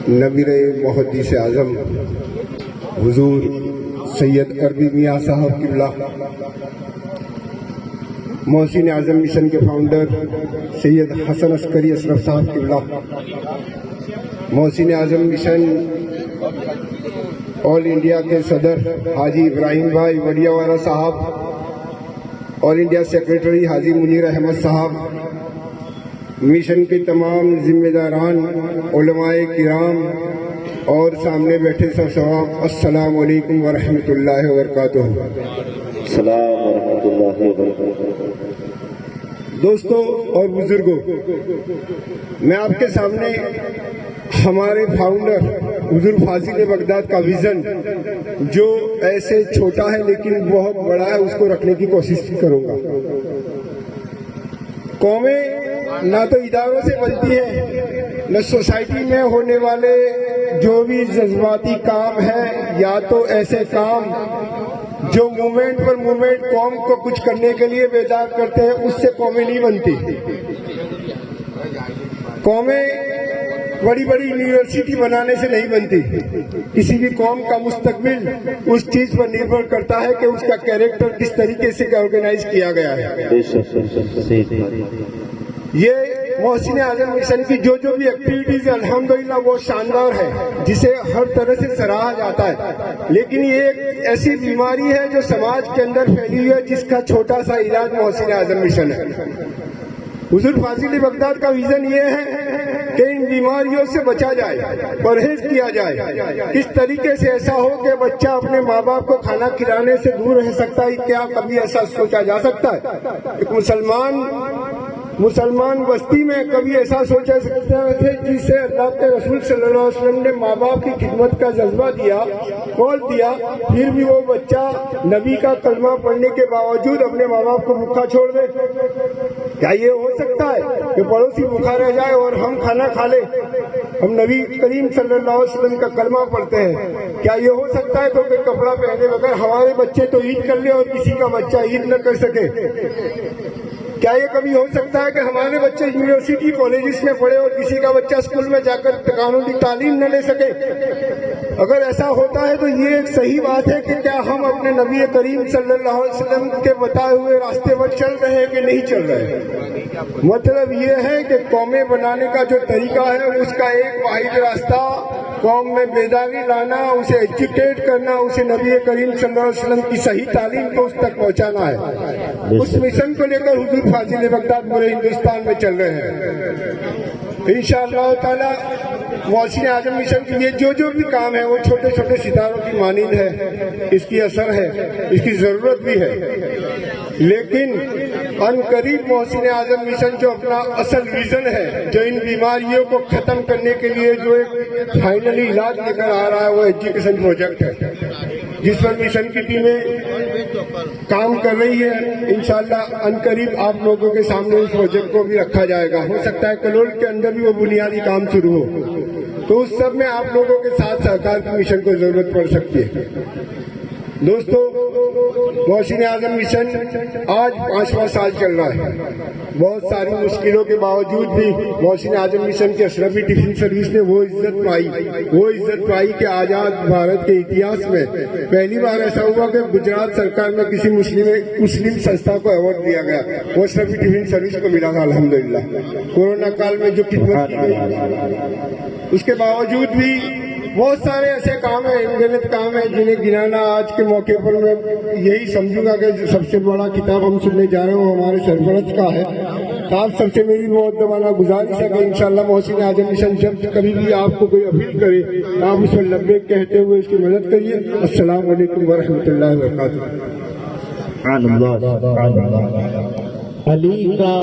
نبیر محدث اعظم حضور سید عربی میاں صاحب قبلہ، محسن اعظم مشن کے فاؤنڈر سید حسن عسکری اشرف صاحب قبلہ، محسن اعظم مشن آل انڈیا کے صدر حاجی ابراہیم بھائی وڈیا والا صاحب، آل انڈیا سیکریٹری حاجی منیر احمد صاحب، مشن کے تمام ذمہ داران، علماء کرام اور سامنے بیٹھے سب سوام، السلام علیکم ورحمۃ اللہ وبرکاتہ۔ السلام ورحمۃ اللہ وبرکاتہ۔ دوستوں اور بزرگوں، میں آپ کے سامنے ہمارے فاؤنڈر حضور فاضل بغداد کا ویژن، جو ایسے چھوٹا ہے لیکن بہت بڑا ہے، اس کو رکھنے کی کوشش کروں گا۔ قومیں نہ تو اداروں سے بنتی ہے، نہ سوسائٹی میں ہونے والے جو بھی جذباتی کام ہیں، یا تو ایسے کام جو مومنٹ پر مومنٹ قوم کو کچھ کرنے کے لیے بیدار کرتے ہیں، اس سے قومیں نہیں بنتی۔ قومیں بڑی بڑی یونیورسٹی بنانے سے نہیں بنتی۔ کسی بھی قوم کا مستقبل اس چیز پر نربھر کرتا ہے کہ اس کا کیریکٹر کس طریقے سے آرگنائز کیا گیا ہے۔ یہ محسن اعظم مشن کی جو بھی ایکٹیویٹیز ہے، الحمدللہ وہ شاندار ہے، جسے ہر طرح سے سراہا جاتا ہے، لیکن یہ ایک ایسی بیماری ہے جو سماج کے اندر پھیلی ہوئی ہے، جس کا چھوٹا سا علاج محسن اعظم مشن ہے۔ حضور فاضل بغداد کا ویژن یہ ہے کہ ان بیماریوں سے بچا جائے، پرہیز کیا جائے۔ کس طریقے سے ایسا ہو کہ بچہ اپنے ماں باپ کو کھانا کھلانے سے دور رہ سکتا ہے؟ کیا کبھی ایسا سوچا جا سکتا ہے؟ ایک مسلمان بستی میں کبھی ایسا سوچا سکتا ہے جسے اللہ کے رسول صلی اللہ علیہ وسلم نے ماں باپ کی خدمت کا جذبہ دیا، قول دیا، پھر بھی وہ بچہ نبی کا کلمہ پڑھنے کے باوجود اپنے ماں باپ کو بھوکا چھوڑ دے؟ کیا یہ ہو سکتا ہے کہ پڑوسی بھوکا رہ جائے اور ہم کھانا کھا لیں؟ ہم نبی کریم صلی اللہ علیہ وسلم کا کلمہ پڑھتے ہیں۔ کیا یہ ہو سکتا ہے کہ کپڑا پہنے بغیر ہمارے بچے تو عید کر لیں اور کسی کا بچہ عید نہ کر سکے؟ کیا یہ کبھی ہو سکتا ہے کہ ہمارے بچے یونیورسٹی کالجز میں پڑھے اور کسی کا بچہ اسکول میں جا کر قانونی تعلیم نہ لے سکے؟ اگر ایسا ہوتا ہے تو یہ ایک صحیح بات ہے کہ کیا ہم اپنے نبی کریم صلی اللہ علیہ وسلم کے بتائے ہوئے راستے پر چل رہے ہیں کہ نہیں چل رہے؟ مطلب یہ ہے کہ قومیں بنانے کا جو طریقہ ہے، اس کا ایک واحد راستہ قوم میں بیداری لانا، اسے ایجوکیٹ کرنا، اسے نبی کریم صلی اللہ علیہ وسلم کی صحیح تعلیم کو اس تک پہنچانا ہے۔ اس مشن کو لے کر حضور فاضل بغداد پورے ہندوستان میں چل رہے ہیں۔ انشاءاللہ تعالی محسن اعظم مشن کی یہ جو بھی کام ہے، وہ چھوٹے چھوٹے ستاروں کی مانند ہے، اس کی اثر ہے، اس کی ضرورت بھی ہے، لیکن ان قریب محسن اعظم مشن جو اپنا اصل ویژن ہے، جو ان بیماریوں کو ختم کرنے کے لیے جو ایک فائنلی علاج لے کر آ رہا ہے، وہ ایجوکیشن پروجیکٹ ہے، جس پر مشن کی ٹیمیں کام کر رہی ہے۔ انشاءاللہ ان قریب آپ لوگوں کے سامنے اس پروجیکٹ کو بھی رکھا جائے گا۔ ہو سکتا ہے کلول کے اندر بھی وہ بنیادی کام شروع ہو، تو اس سب میں آپ لوگوں کے ساتھ سہکار کی مشن کو ضرورت پڑ سکتی ہے۔ دوستو، محسن اعظم مشن آج 5واں سال چل رہا ہے۔ بہت ساری مشکلوں کے باوجود بھی محسن اعظم مشن کی اشرفی ٹفن سروس نے وہ عزت پائی کہ آزاد بھارت کے اتہاس میں پہلی بار ایسا ہوا کہ گجرات سرکار میں کسی مسلم سنستھا کو ایوارڈ دیا گیا، وہ اشرفی ٹفن سروس کو ملا تھا۔ الحمدللہ کورونا کال میں جو خدمت کی گئی، اس کے باوجود بھی بہت سارے ایسے کام ہیں، انگلت کام ہیں، جنہیں گنانا آج کے موقع پر میں یہی سمجھوں گا کہ سب سے بڑا کتاب ہم سننے جا رہے ہیں وہ ہمارے سرپرست کا ہے۔ تو آپ سب سے میری بہت دبانا گزارش ہے کہ انشاءاللہ محسن اعظم مشن جب کبھی بھی آپ کو کوئی اپیل کرے، آپ اس میں لبیک کہتے ہوئے اس کی مدد کریے۔ السلام علیکم ورحمۃ اللہ وبرکاتہ۔